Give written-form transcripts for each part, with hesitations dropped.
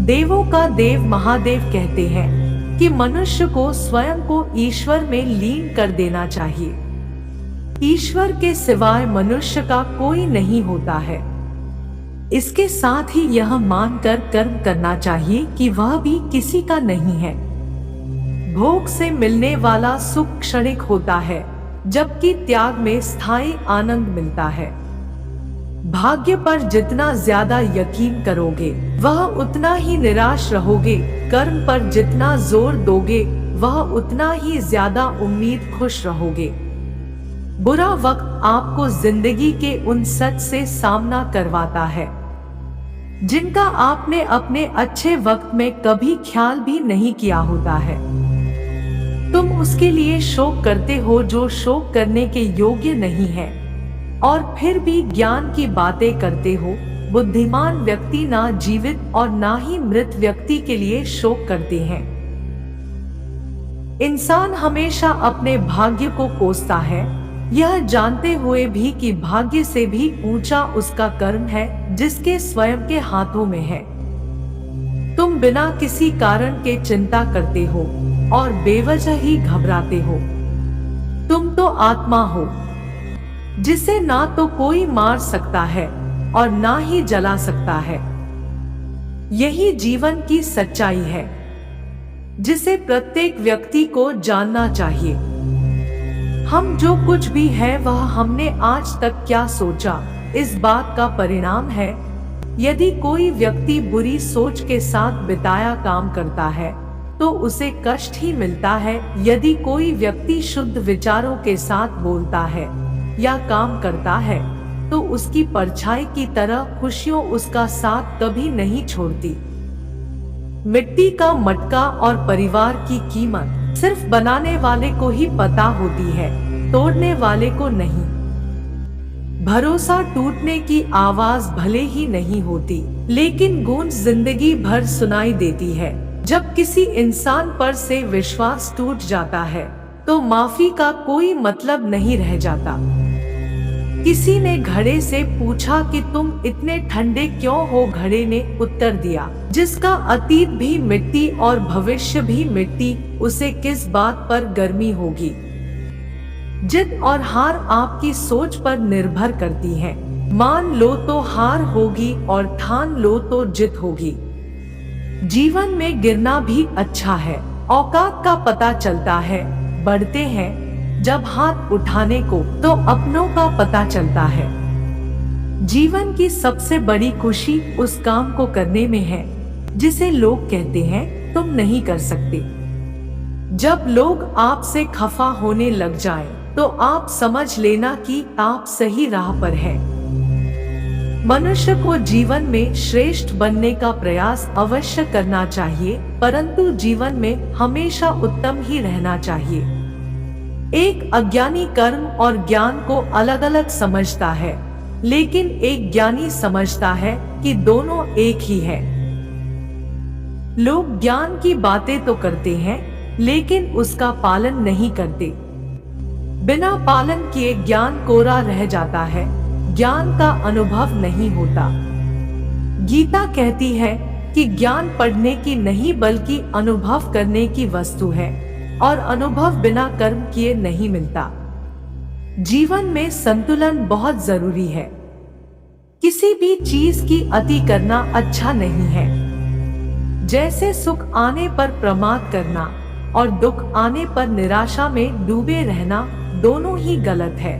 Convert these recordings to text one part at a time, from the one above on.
देवों का देव महादेव कहते हैं कि मनुष्य को स्वयं को ईश्वर में लीन कर देना चाहिए। ईश्वर के सिवाय मनुष्य का कोई नहीं होता है। इसके साथ ही यह मानकर कर्म करना चाहिए कि वह भी किसी का नहीं है। भोग से मिलने वाला सुख क्षणिक होता है, जबकि त्याग में स्थायी आनंद मिलता है। भाग्य पर जितना ज्यादा यकीन करोगे वह उतना ही निराश रहोगे। कर्म पर जितना जोर दोगे वह उतना ही ज्यादा उम्मीद खुश रहोगे। बुरा वक्त आपको जिंदगी के उन सच से सामना करवाता है जिनका आपने अपने अच्छे वक्त में कभी ख्याल भी नहीं किया होता है। तुम उसके लिए शोक करते हो जो शोक करने के योग्य नहीं है, और फिर भी ज्ञान की बातें करते हो। बुद्धिमान व्यक्ति ना जीवित और ना ही मृत व्यक्ति के लिए शोक करते हैं। इंसान हमेशा अपने भाग्य को कोसता है, यह जानते हुए भी कि भाग्य से भी ऊंचा उसका कर्म है जिसके स्वयं के हाथों में है। तुम बिना किसी कारण के चिंता करते हो और बेवजह ही घबराते हो। तुम तो आत्मा हो जिसे ना तो कोई मार सकता है और ना ही जला सकता है। यही जीवन की सच्चाई है जिसे प्रत्येक व्यक्ति को जानना चाहिए। हम जो कुछ भी है वह हमने आज तक क्या सोचा, इस बात का परिणाम है। यदि कोई व्यक्ति बुरी सोच के साथ बिताया काम करता है तो उसे कष्ट ही मिलता है। यदि कोई व्यक्ति शुद्ध विचारों के साथ बोलता है या काम करता है तो उसकी परछाई की तरह खुशियों उसका साथ कभी नहीं छोड़ती। मिट्टी का मटका और परिवार की कीमत सिर्फ बनाने वाले को ही पता होती है, तोड़ने वाले को नहीं। भरोसा टूटने की आवाज भले ही नहीं होती, लेकिन गूंज जिंदगी भर सुनाई देती है। जब किसी इंसान पर से विश्वास टूट जाता है तो माफी का कोई मतलब नहीं रह जाता। किसी ने घड़े से पूछा कि तुम इतने ठंडे क्यों हो। घड़े ने उत्तर दिया, जिसका अतीत भी मिट्टी और भविष्य भी मिट्टी, उसे किस बात पर गर्मी होगी। जीत और हार आपकी सोच पर निर्भर करती है। मान लो तो हार होगी और ठान लो तो जीत होगी। जीवन में गिरना भी अच्छा है, औकात का पता चलता है। बढ़ते हैं जब हाथ उठाने को तो अपनों का पता चलता है। जीवन की सबसे बड़ी खुशी उस काम को करने में है जिसे लोग कहते हैं तुम नहीं कर सकते। जब लोग आपसे खफा होने लग जाएं, तो आप समझ लेना कि आप सही राह पर हैं। मनुष्य को जीवन में श्रेष्ठ बनने का प्रयास अवश्य करना चाहिए, परंतु जीवन में हमेशा उत्तम ही रहना चाहिए। एक अज्ञानी कर्म और ज्ञान को अलग अलग समझता है, लेकिन एक ज्ञानी समझता है कि दोनों एक ही है। लोग ज्ञान की बातें तो करते हैं, लेकिन उसका पालन नहीं करते। बिना पालन किए ज्ञान कोरा रह जाता है, ज्ञान का अनुभव नहीं होता। गीता कहती है कि ज्ञान पढ़ने की नहीं बल्कि अनुभव करने की वस्तु है, और अनुभव बिना कर्म किए नहीं मिलता। जीवन में संतुलन बहुत जरूरी है। किसी भी चीज की अति करना अच्छा नहीं है। जैसे सुख आने पर प्रमाद करना और दुख आने पर निराशा में डूबे रहना, दोनों ही गलत है।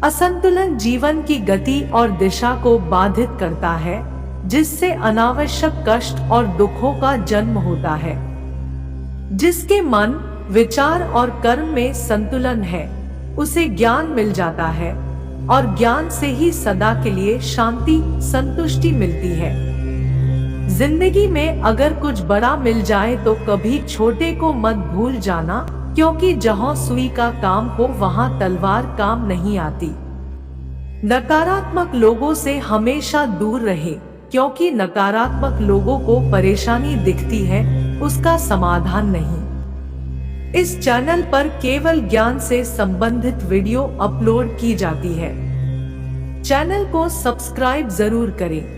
असंतुलन जीवन की गति और दिशा को बाधित करता है, जिससे अनावश्यक कष्ट और दुखों का जन्म होता है। जिसके मन, विचार और कर्म में संतुलन है, उसे ज्ञान मिल जाता है, और ज्ञान से ही सदा के लिए शांति, संतुष्टि मिलती है। जिंदगी में अगर कुछ बड़ा मिल जाए तो कभी छोटे को मत भूल जाना, क्योंकि जहां सुई का काम हो वहां तलवार काम नहीं आती। नकारात्मक लोगों से हमेशा दूर रहे, क्योंकि नकारात्मक लोगों को परेशानी दिखती है, उसका समाधान नहीं। इस चैनल पर केवल ज्ञान से संबंधित वीडियो अपलोड की जाती है। चैनल को सब्सक्राइब जरूर करें।